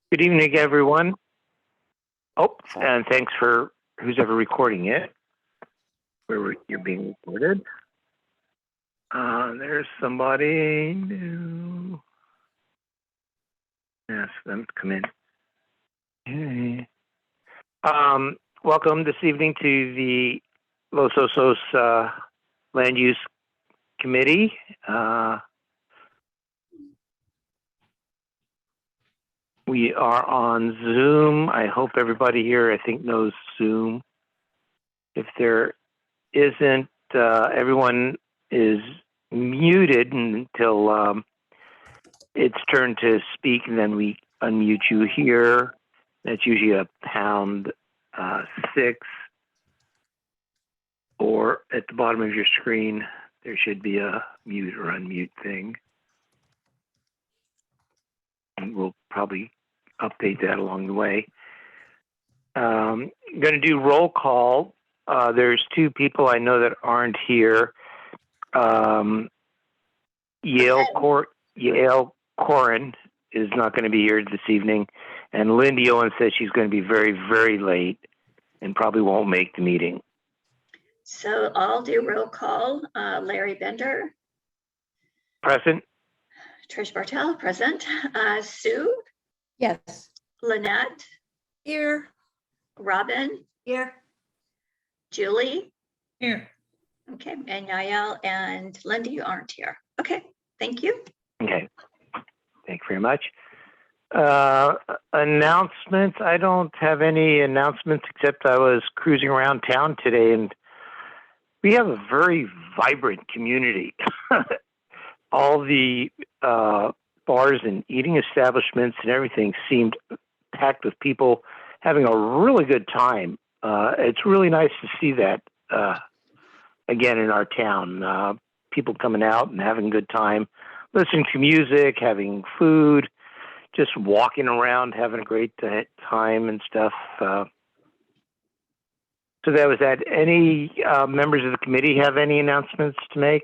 Good evening, everyone. Oh, and thanks for who's ever recording it, where you're being recorded. There's somebody new. Ask them to come in. Hey. Welcome this evening to the Los Osos Land Use Committee. We are on Zoom. I hope everybody here, I think, knows Zoom. If there isn't, everyone is muted until it's turn to speak, and then we unmute you here. That's usually a #6, or at the bottom of your screen, there should be a mute or unmute thing. And we'll probably update that along the way. I'm going to do roll call. There's two people I know that aren't here. Yale Corin is not going to be here this evening, and Lindy Owen says she's going to be very, very late and probably won't make the meeting. So I'll do roll call. Larry Bender. Present. Trish Bartel, present. Sue. Yes. Lynette. Here. Robin. Here. Julie. Here. Okay, and Yael and Lindy, you aren't here. Okay, thank you. Okay, thank you very much. Announcements. I don't have any announcements except I was cruising around town today and we have a very vibrant community. All the bars and eating establishments and everything seemed packed with people having a really good time. It's really nice to see that again in our town. People coming out and having a good time, listening to music, having food, just walking around, having a great time and stuff. So that was that. Any members of the committee have any announcements to make?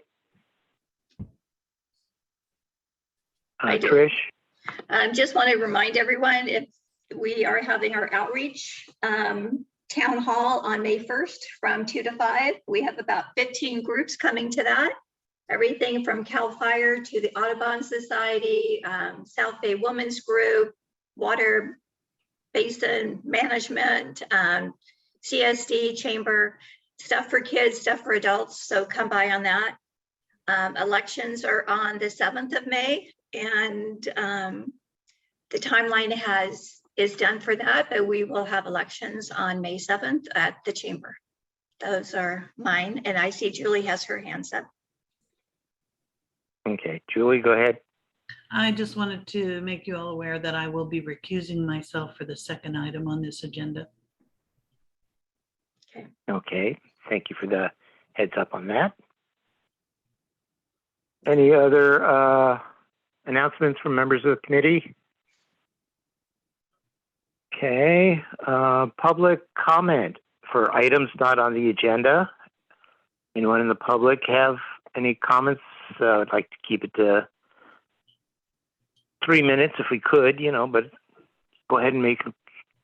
I do. Trish? Just want to remind everyone, if we are having our outreach town hall on May 1st from 2 to 5. We have about 15 groups coming to that. Everything from CAL FIRE to the Audubon Society, South Bay Women's Group, Water Basin Management, CSD Chamber, stuff for kids, stuff for adults. So come by on that. Elections are on the 7th of May, and the timeline is done for that, but we will have elections on May 7th at the chamber. Those are mine, and I see Julie has her hands up. Okay, Julie, go ahead. I just wanted to make you all aware that I will be recusing myself for the second item on this agenda. Okay, thank you for the heads up on that. Any other announcements from members of the committee? Okay, public comment for items not on the agenda. Anyone in the public have any comments? I'd like to keep it to 3 minutes if we could, but go ahead and make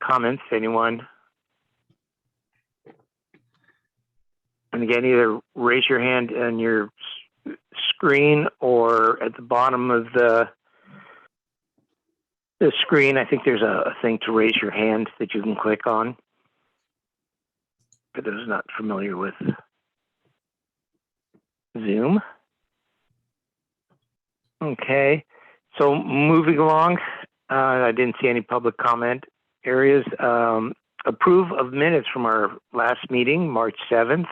comments, anyone. And again, either raise your hand on your screen or at the bottom of the screen. I think there's a thing to raise your hand that you can click on. For those not familiar with Zoom. Okay, so moving along, I didn't see any public comment areas. Approve of minutes from our last meeting, March 7th.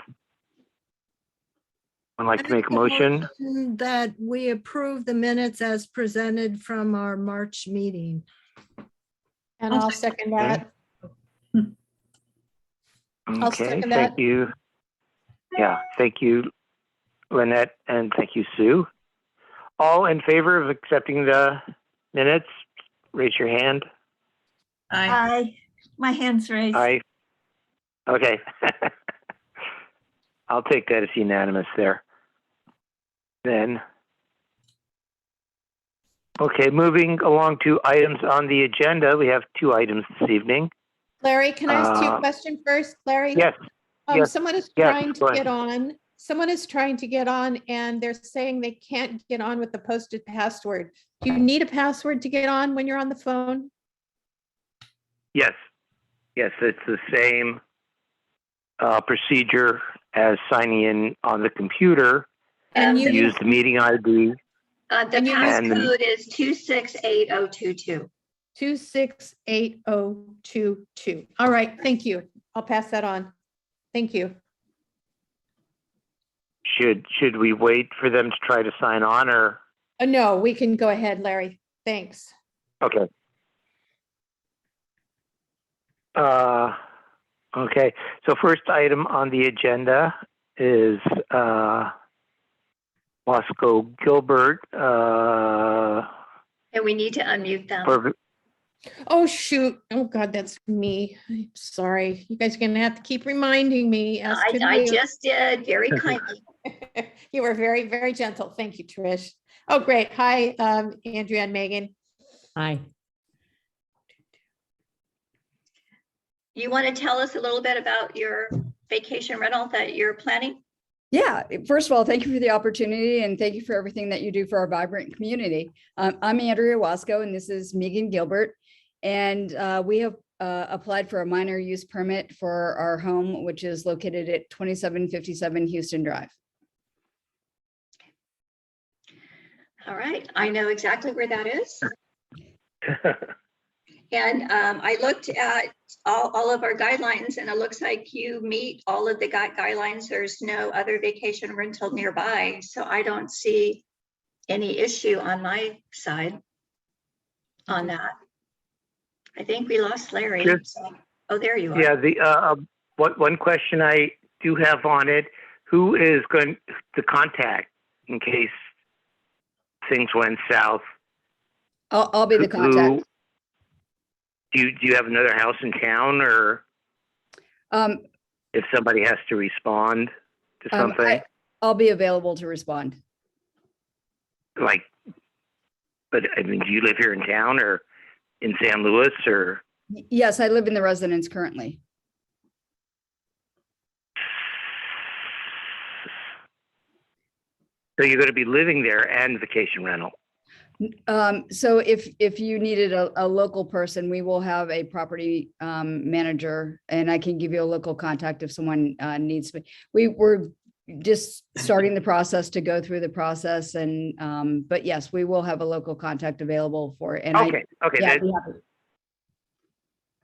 I'd like to make a motion that we approve the minutes as presented from our March meeting. And I'll second that. I'll Okay, second thank that. you. Yeah, thank you, Lynette, and thank you, Sue. All in favor of accepting the minutes, raise your hand. Aye. My hand's raised. Aye. Okay. I'll take that as unanimous there. Then Okay, moving along to items on the agenda. We have 2 items this evening. Larry, can I ask you Uh, a question first, Larry? Yes, yes, Someone is yes, trying to go get ahead. on. Someone is trying to get on and they're saying they can't get on with the posted password. Do you need a password to get on when you're on the phone? Yes, yes, it's the same procedure as signing in on the computer. And You you use the meeting ID. The And you- passcode is 268022. 268022. All right, thank you. I'll pass that on. Thank you. Should we wait for them to try to sign on, or? No, we can go ahead, Larry. Thanks. Okay. Okay, so first item on the agenda is Wasco Gilbert. And we need to unmute them. Oh, shoot. Oh, God, that's me. I'm sorry. You guys are gonna have to keep reminding me. as to I mute. just did very kindly. You were very, very gentle. Thank you, Trish. Oh, great. Hi, Andrea and Megan. Hi. You want to tell us a little bit about your vacation rental that you're planning? Yeah, first of all, thank you for the opportunity and thank you for everything that you do for our vibrant community. I'm Andrea Wasco and this is Megan Gilbert. And we have applied for a minor use permit for our home, which is located at 2757 Houston Drive. All right, I know exactly where that is. And I looked at all of our guidelines and it looks like you meet all of the guidelines. There's no other vacation rental nearby. So I don't see any issue on my side on that. I think we lost Larry. Sure. So, oh, there you are. Yeah, one question I do have on it, who is going to contact in case things went south? I'll be the Who- contact. Do you have another house in town, or if somebody has to respond to something? I'll be available to respond. But I mean, do you live here in town or in San Luis, or? Yes, I live in the residence currently. So you're going to be living there and vacation rental? So if you needed a local person, we will have a property manager and I can give you a local contact if someone needs me. We're just starting the process to go through the process and but yes, we will have a local contact available for it. And Okay, okay. yeah,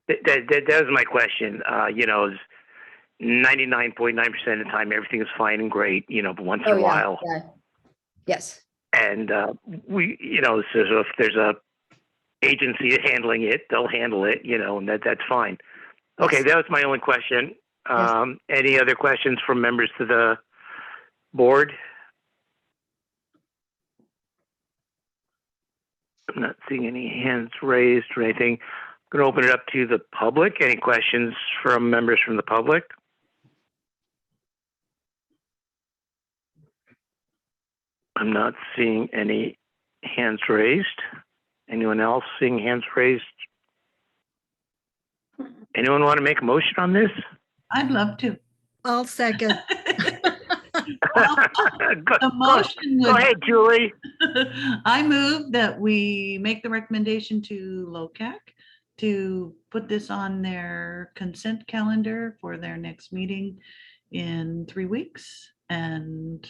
That was my question. 99.9% of the time, everything is fine and great, but once in a while. Yeah. Yes. And so if there's a agency handling it, they'll handle it, and that's fine. Okay, that was my only question. Any other questions from members to the board? I'm not seeing any hands raised or anything. I'm going to open it up to the public. Any questions from members from the public? I'm not seeing any hands raised. Anyone else seeing hands raised? Anyone want to make a motion on this? I'd love to. I'll second. The motion Go would, ahead, Julie. I move that we make the recommendation to Locac to put this on their consent calendar for their next meeting in 3 weeks and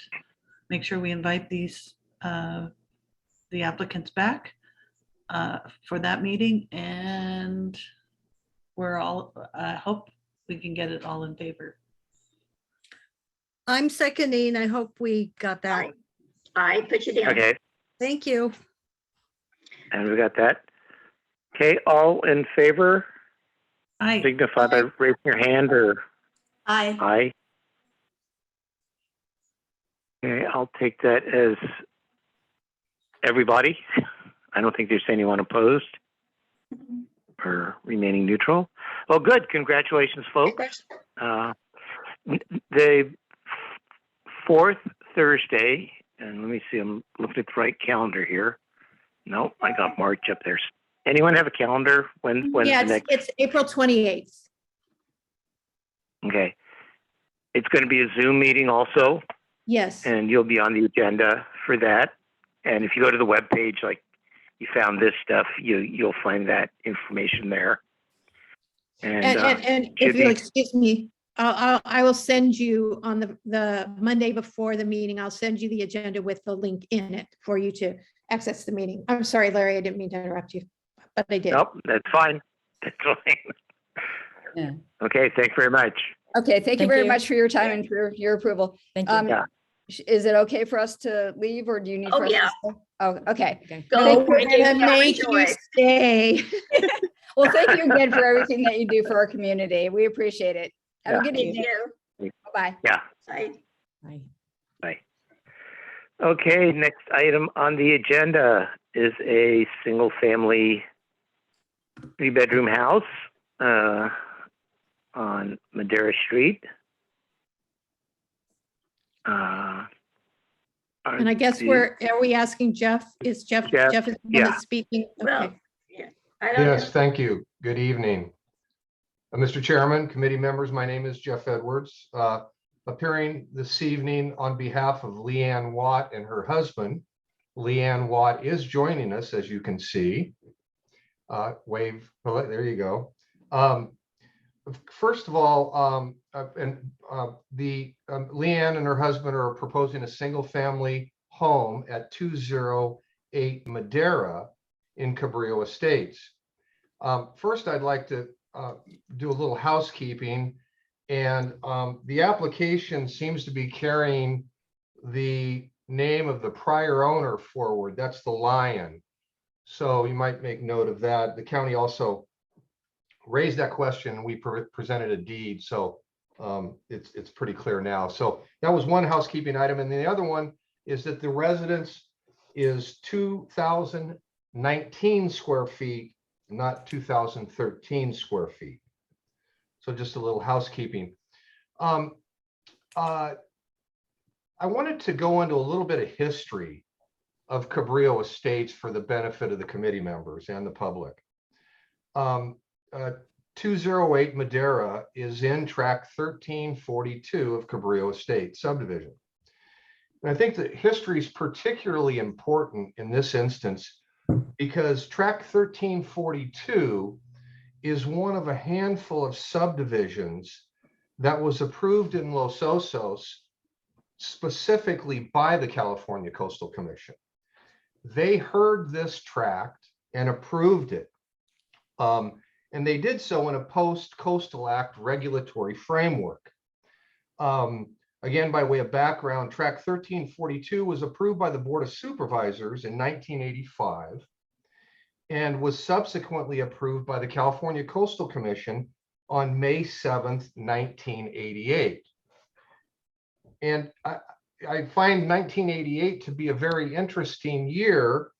make sure we invite these, the applicants back for that meeting. And I hope we can get it all in favor. I'm seconding. I hope we got that. I put you down. Okay, Thank you. and we got that. Okay, all in favor, Aye. signify by raising your hand or Aye. aye. Okay, I'll take that as everybody. I don't think there's anyone opposed or remaining neutral. Well, good. Congratulations, folks. The fourth Thursday, and let me see, I'm looking at the right calendar here. No, I got March up there. Anyone have a calendar? When's Yeah, the next? it's April 28th. Okay. It's going to be a Zoom meeting also, Yes. and you'll be on the agenda for that. And if you go to the webpage, like you found this stuff, you'll find that information there. And if you'll excuse me, I will send you on the Monday before the meeting, I'll send you the agenda with the link in it for you to access the meeting. I'm sorry, Larry, I didn't mean to interrupt you, but I did. Nope, that's fine. That's fine. Yeah. Okay, thanks very much. Okay, thank you Thank very you. much for your time and for your approval. Thank you. Yeah. Is it okay for us to leave or do you need? Oh, for us to yeah. stay? Oh, okay. Okay. Go. No, we're Thank you. gonna Yeah, make you enjoy. stay. Well, thank you again for everything that you do for our community. We appreciate it. Have a Yeah. good Thank evening. you. Bye-bye. Yeah. Bye. Bye. Bye. Okay, next item on the agenda is a single-family 3-bedroom house on Madera Street. And I guess are we asking Jeff? Is Jeff Jeff, is the one yeah. that's speaking? Well, Okay. yeah, I don't know. Yes, thank you. Good evening. Mr. Chairman, committee members, my name is Jeff Edwards. Appearing this evening on behalf of Leanne Watt and her husband. Leanne Watt is joining us, as you can see. Wave, well, there you go. First of all, Leanne and her husband are proposing a single-family home at 208 Madera in Cabrillo Estates. First, I'd like to do a little housekeeping, and the application seems to be carrying the name of the prior owner forward. That's the Lion. So you might make note of that. The county also raised that question. We presented a deed, so it's pretty clear now. So that was one housekeeping item, and the other one is that the residence is 2,019 square feet, not 2,013 square feet. So just a little housekeeping. I wanted to go into a little bit of history of Cabrillo Estates for the benefit of the committee members and the public. 208 Madera is in tract 1342 of Cabrillo Estate subdivision. And I think that history is particularly important in this instance because tract 1342 is one of a handful of subdivisions that was approved in Los Osos specifically by the California Coastal Commission. They heard this tract and approved it. And they did so in a post-Coastal Act regulatory framework. Again, by way of background, tract 1342 was approved by the Board of Supervisors in 1985 and was subsequently approved by the California Coastal Commission on May 7th, 1988. And I find 1988 to be a very interesting year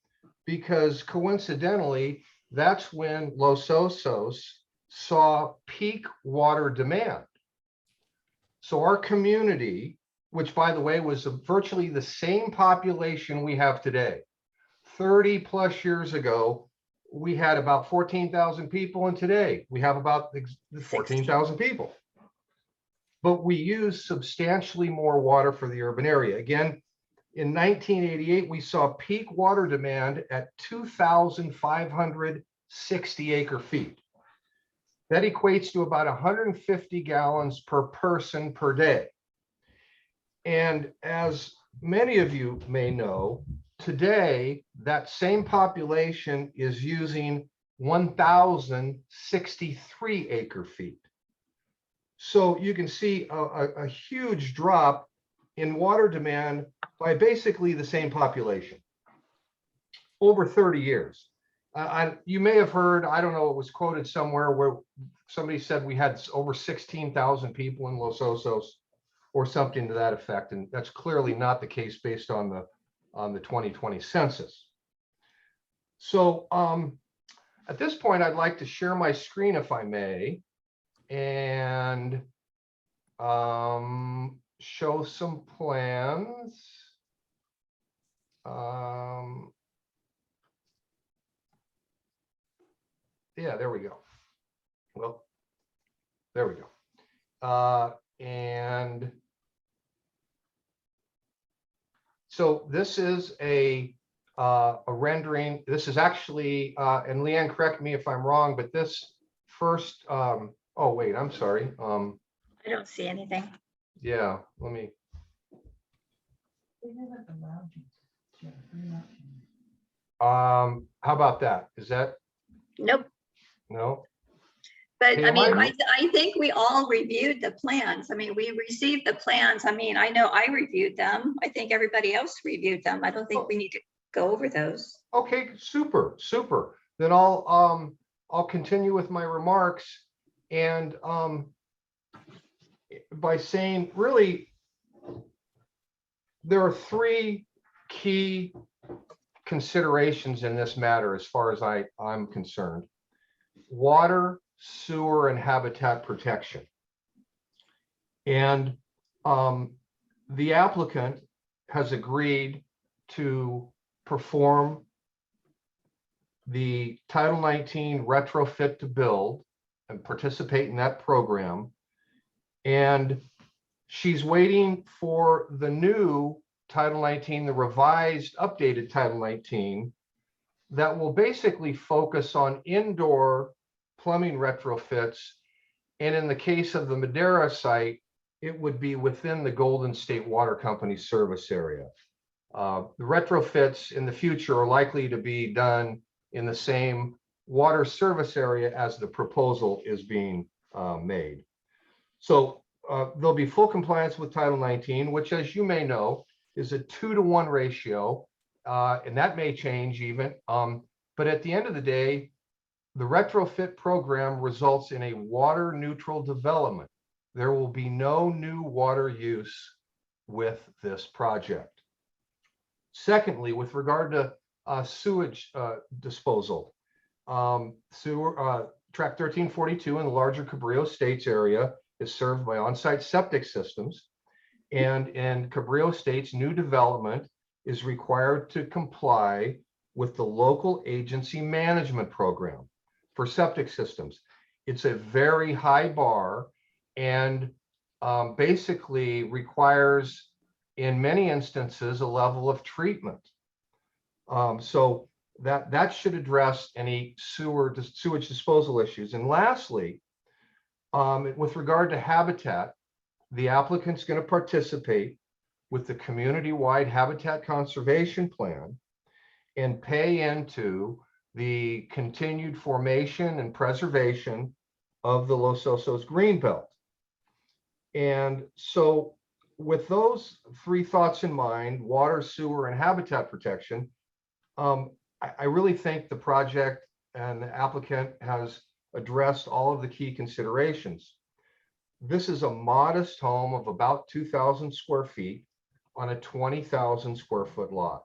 because coincidentally, that's when Los Osos saw peak water demand. So our community, which by the way was virtually the same population we have today, 30 plus years ago, we had about 14,000 people, and today we have about 14,000 people. But we use substantially more water for the urban area. Again, in 1988, we saw peak water demand at 2,560 acre feet. That equates to about 150 gallons per person per day. And as many of you may know, today, that same population is using 1,063 acre feet. So you can see a huge drop in water demand by basically the same population over 30 years. You may have heard, I don't know, it was quoted somewhere where somebody said we had over 16,000 people in Los Osos or something to that effect. And that's clearly not the case based on the 2020 census. So at this point, I'd like to share my screen if I may, and show some plans. Yeah, there we go. Well, there we go. And so this is a rendering. This is actually, and Leanne, correct me if I'm wrong, but this first, oh wait, I'm sorry. I don't see anything. Yeah, let me. How about that? Is that, Nope. no? But Hey, I am mean, I- I think we all reviewed the plans. I mean, we received the plans. I mean, I know I reviewed them. I think everybody else reviewed them. I don't think we need to go over those. Okay, super, super. Then I'll continue with my remarks and by saying really there are three key considerations in this matter as far as I'm concerned. Water, sewer, and habitat protection. And the applicant has agreed to perform the Title 19 retrofit to build and participate in that program. And she's waiting for the new Title 19, the revised, updated Title 19, that will basically focus on indoor plumbing retrofits. And in the case of the Madera site, it would be within the Golden State Water Company service area. The retrofits in the future are likely to be done in the same water service area as the proposal is being made. So there'll be full compliance with Title 19, which, as you may know, is a 2-to-1 ratio, and that may change even. But at the end of the day, the retrofit program results in a water neutral development. There will be no new water use with this project. Secondly, with regard to sewage disposal, track 1342 in the larger Cabrillo Estates area is served by on-site septic systems. And in Cabrillo Estates, new development is required to comply with the local agency management program for septic systems. It's a very high bar and basically requires, in many instances, a level of treatment. So that should address any sewage disposal issues. And lastly, with regard to habitat, the applicant's going to participate with the community-wide habitat conservation plan and pay into the continued formation and preservation of the Los Osos Greenbelt. And so with those three thoughts in mind, water, sewer, and habitat protection, I really think the project and the applicant has addressed all of the key considerations. This is a modest home of about 2,000 square feet on a 20,000 square foot lot.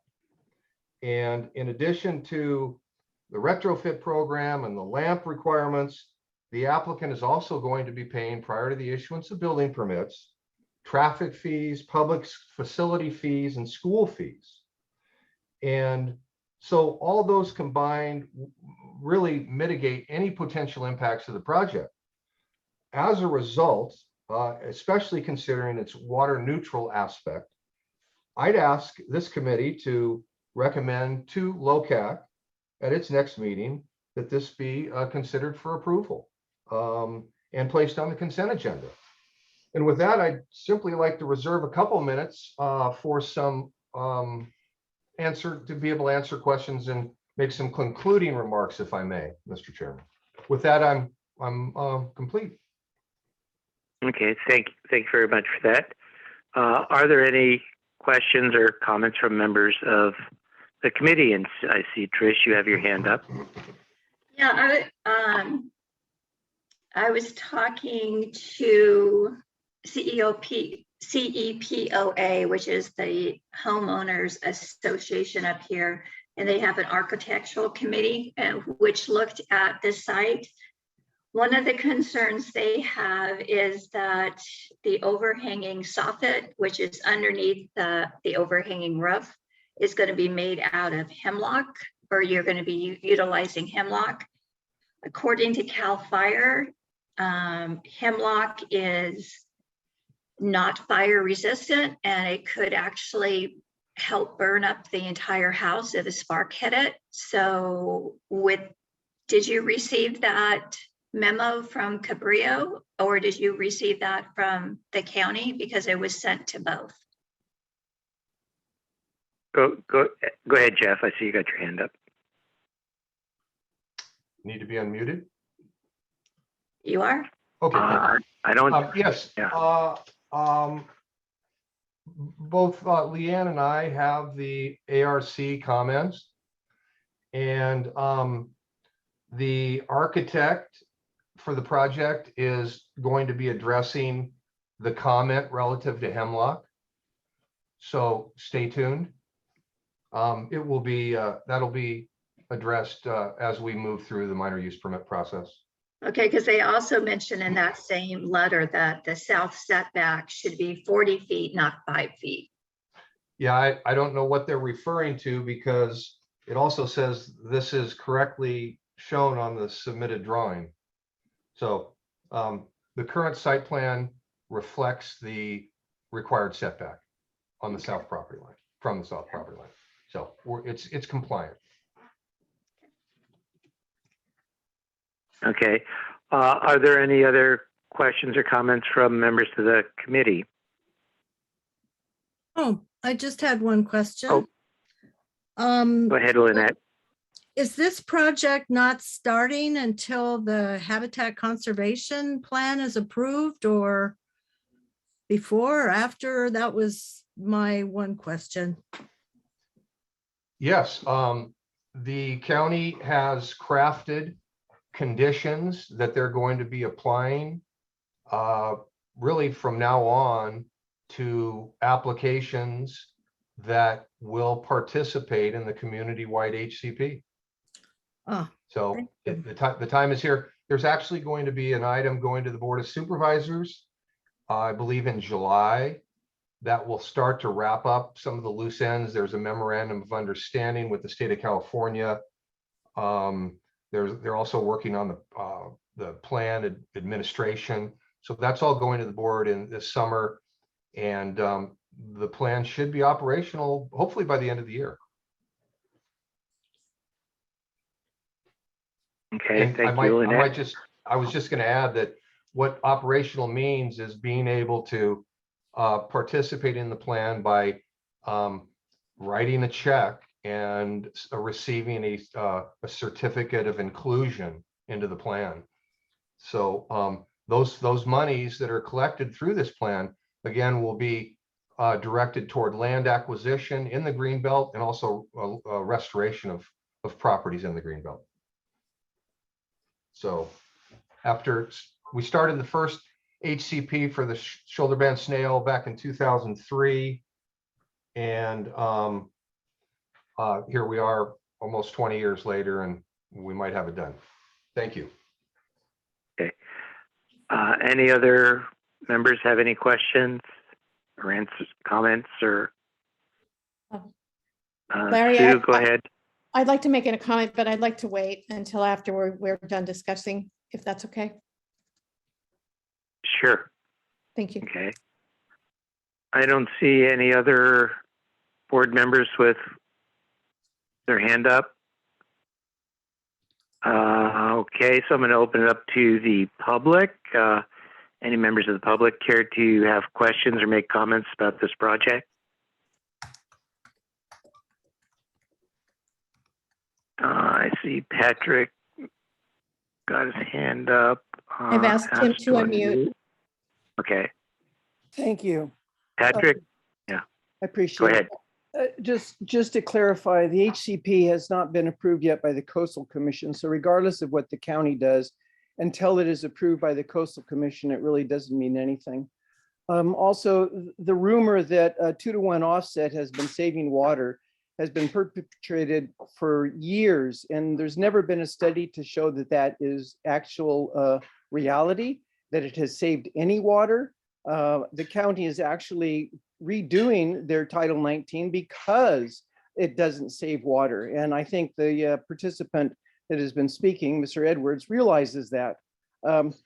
And in addition to the retrofit program and the LAMP requirements, the applicant is also going to be paying, prior to the issuance of building permits, traffic fees, public facility fees, and school fees. And so all those combined really mitigate any potential impacts of the project. As a result, especially considering its water neutral aspect, I'd ask this committee to recommend to Locac at its next meeting that this be considered for approval and placed on the consent agenda. And with that, I'd simply like to reserve a couple minutes for some to be able to answer questions and make some concluding remarks, if I may, Mr. Chairman. With that, I'm complete. Okay, thank you very much for that. Are there any questions or comments from members of the committee? And I see, Trish, you have your hand up. Yeah, I was talking to CEPOA, which is the Homeowners Association up here, and they have an architectural committee which looked at the site. One of the concerns they have is that the overhanging soffit, which is underneath the overhanging roof, is going to be made out of hemlock, or you're going to be utilizing hemlock. According to CAL FIRE, hemlock is not fire resistant, and it could actually help burn up the entire house if a spark hit it. So did you receive that memo from Cabrillo, or did you receive that from the county? Because it was sent to both. Go ahead, Jeff. I see you got your hand up. Need to be unmuted. You are? Okay. thank you. I don't. Yes. Yeah. Both Leanne and I have the ARC comments, and the architect for the project is going to be addressing the comment relative to hemlock. So stay tuned. It will be that'll be addressed as we move through the minor use permit process. Okay, because they also mentioned in that same letter that the south setback should be 40 feet, not 5 feet. Yeah, I don't know what they're referring to, because it also says this is correctly shown on the submitted drawing. So the current site plan reflects the required setback on the south property line, from the south property line. So it's compliant. Okay. Are there any other questions or comments from members of the committee? Oh, I just had one question. Oh. Go ahead, Lynette. Is this project not starting until the habitat conservation plan is approved, or before or after? That was my one question. Yes, the county has crafted conditions that they're going to be applying really from now on to applications that will participate in the community-wide HCP. So the time is here. There's actually going to be an item going to the Board of Supervisors, I believe in July, that will start to wrap up some of the loose ends. There's a memorandum of understanding with the state of California. They're also working on the plan administration. So that's all going to the board in this summer. And the plan should be operational, hopefully by the end of the year. Okay, And thank you, Lynette. I was just going to add that what operational means is being able to participate in the plan by writing a check and receiving a certificate of inclusion into the plan. So those monies that are collected through this plan, again, will be directed toward land acquisition in the Greenbelt and also restoration of properties in the Greenbelt. So after we started the first HCP for the shoulder band snail back in 2003, and here we are almost 20 years later, and we might have it done. Thank you. Okay. Any other members have any questions or answers, comments, or Larry, Sue, go ahead. I'd like to make a comment, but I'd like to wait until after we're done discussing, if that's okay. Sure. Thank you. Okay. I don't see any other board members with their hand up. Okay, so I'm going to open it up to the public. Any members of the public care to have questions or make comments about this project? I see Patrick got his hand up. I've asked him to unmute. Okay, Thank you. Patrick, I go appreciate ahead. it. Just to clarify, the HCP has not been approved yet by the Coastal Commission. So regardless of what the county does, until it is approved by the Coastal Commission, it really doesn't mean anything. Also, the rumor that a 2-to-1 offset has been saving water has been perpetrated for years, and there's never been a study to show that that is actual reality, that it has saved any water. The county is actually redoing their Title 19 because it doesn't save water. And I think the participant that has been speaking, Mr. Edwards, realizes that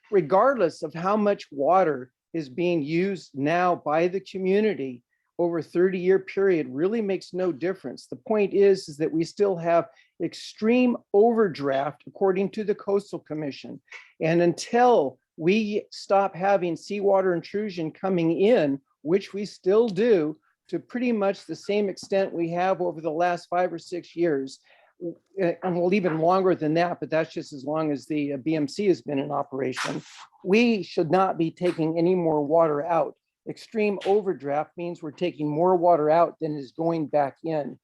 regardless of how much water is being used now by the community over a 30-year period really makes no difference. The point is that we still have extreme overdraft according to the Coastal Commission. And until we stop having seawater intrusion coming in, which we still do to pretty much the same extent we have over the last 5 or 6 years, and well, even longer than that, but that's just as long as the BMC has been in operation, we should not be taking any more water out. Extreme overdraft means we're taking more water out than is going back in.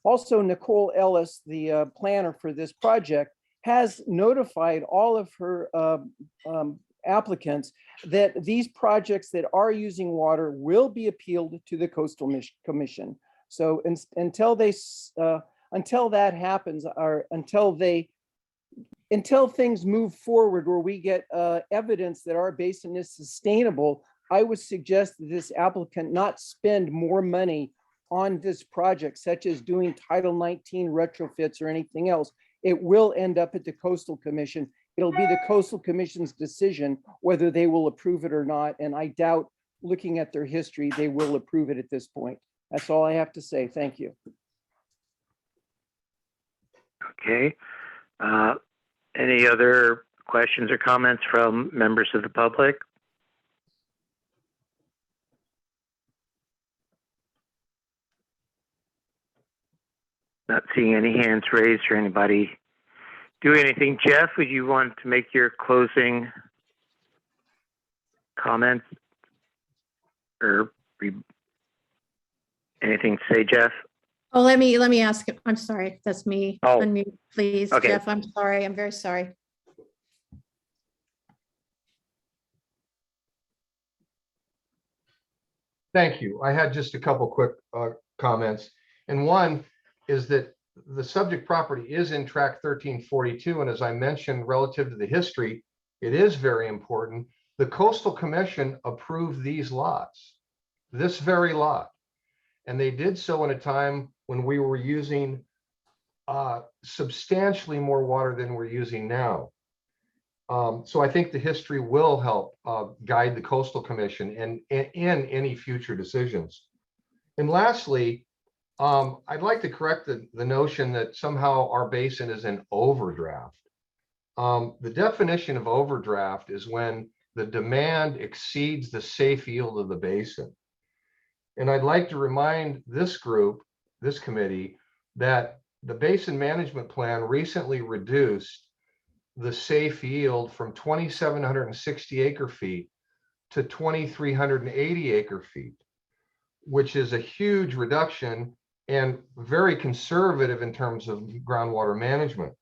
Also, Nicole Ellis, the planner for this project, has notified all of her applicants that these projects that are using water will be appealed to the Coastal Commission. So until that happens, or until things move forward where we get evidence that our basin is sustainable, I would suggest that this applicant not spend more money on this project, such as doing Title 19 retrofits or anything else. It will end up at the Coastal Commission. It'll be the Coastal Commission's decision whether they will approve it or not. And I doubt, looking at their history, they will approve it at this point. That's all I have to say. Thank you. Okay. Any other questions or comments from members of the public? Not seeing any hands raised or anybody do anything. Jeff, would you want to make your closing comments or anything to say, Jeff? Oh, let me ask. I'm sorry. That's me. Oh. Unmute, please, Okay. Jeff. I'm sorry. I'm very sorry. Thank you. I had just a couple quick comments. And one is that the subject property is in tract 1342. And as I mentioned, relative to the history, it is very important. The Coastal Commission approved these lots, this very lot. And they did so in a time when we were using substantially more water than we're using now. So I think the history will help guide the Coastal Commission and in any future decisions. And lastly, I'd like to correct the notion that somehow our basin is in overdraft. The definition of overdraft is when the demand exceeds the safe yield of the basin. And I'd like to remind this group, this committee, that the Basin Management Plan recently reduced the safe yield from 2,760 acre feet to 2,380 acre feet, which is a huge reduction and very conservative in terms of groundwater management.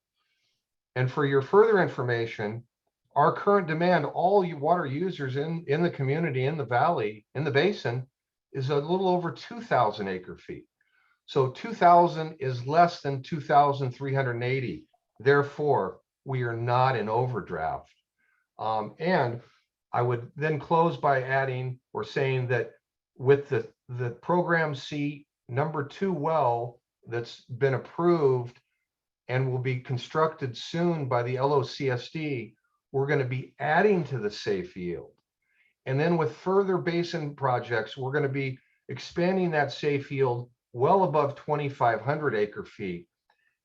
And for your further information, our current demand, all you water users in the community, in the valley, in the basin, is a little over 2,000 acre feet. So 2,000 is less than 2,380. Therefore, we are not in overdraft. And I would then close by adding or saying that with the Program C #2 well that's been approved and will be constructed soon by the LOCSD, we're going to be adding to the safe yield. And then with further basin projects, we're going to be expanding that safe yield well above 2,500 acre feet.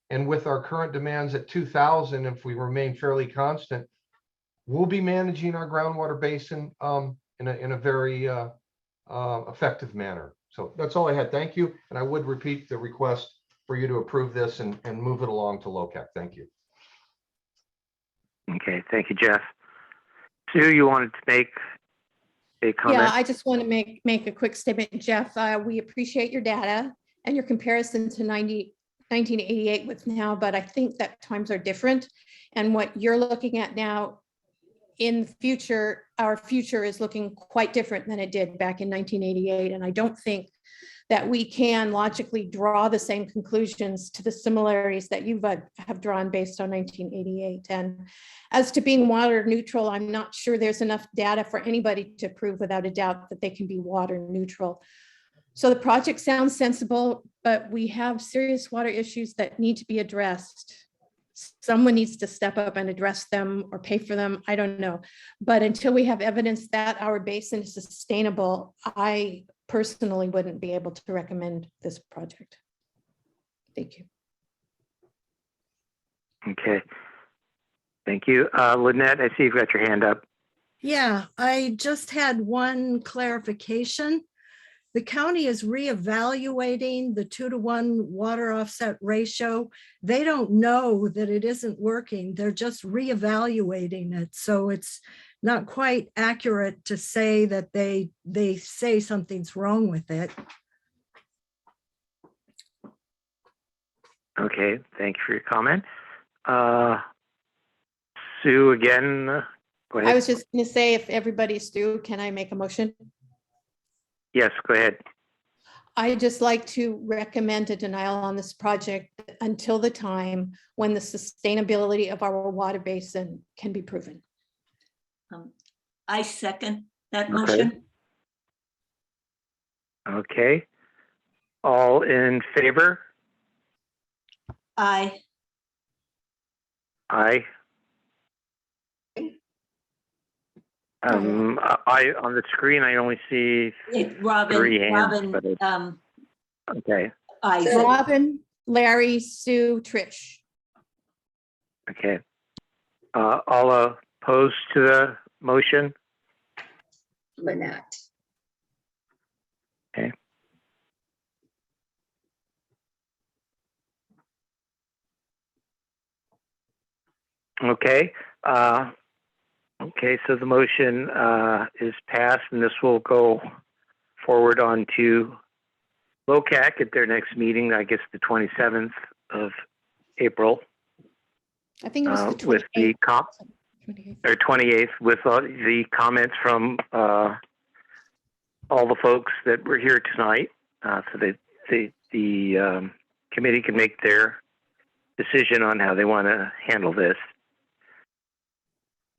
And with our current demands at 2,000, if we remain fairly constant, we'll be managing our groundwater basin in a very effective manner. So that's all I had. Thank you. And I would repeat the request for you to approve this and move it along to Locac. Thank you. Okay, thank you, Jeff. Sue, you wanted to make a comment? Yeah, I just want to make a quick statement, Jeff. We appreciate your data and your comparison to 1988 with now, but I think that times are different. And what you're looking at now in the future, our future is looking quite different than it did back in 1988. And I don't think that we can logically draw the same conclusions to the similarities that you have drawn based on 1988. And as to being water neutral, I'm not sure there's enough data for anybody to prove without a doubt that they can be water neutral. So the project sounds sensible, but we have serious water issues that need to be addressed. someone needs to step up and address them or pay for them. I don't know. But until we have evidence that our basin is sustainable, I personally wouldn't be able to recommend this project. Thank you. Okay. Thank you. Lynette, I see you've got your hand up. Yeah, I just had one clarification. The county is reevaluating the 2-to-1 water offset ratio. They don't know that it isn't working. They're just reevaluating it. So it's not quite accurate to say that they say something's wrong with it. Okay, thank you for your comment. Sue, again, go I ahead. was just going to say, if everybody's through, can I make a motion? Yes, go ahead. I just like to recommend a denial on this project until the time when the sustainability of our water basin can be proven. I second that Okay. motion. Okay. All in favor? Aye. Aye. I on the screen, I only see Robin, three hands, Robin, but okay. aye. So- Robin, Larry, Sue, Trish. Okay. All opposed to the motion? Lynette. Okay. Okay. Okay, so the motion is passed, and this will go forward on to Locac at their next meeting, I guess the 27th of April, I think it was the with the 28th. or 28th, with the comments from all the folks that were here tonight, so that the committee can make their decision on how they want to handle this.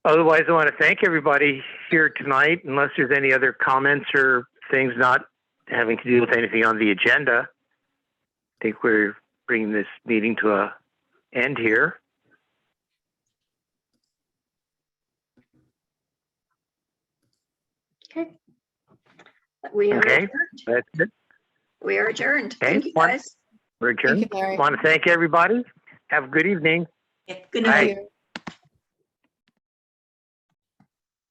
Otherwise, I want to thank everybody here tonight, unless there's any other comments or things not having to do with anything on the agenda. I think we're bringing this meeting to an end here. Okay. We are Okay. adjourned. That's it. We are adjourned. Okay, Thank you, one- guys. We're Thank you, adjourned. Larry. Want to thank everybody. Have a good evening. Good Aye. night. Thank you.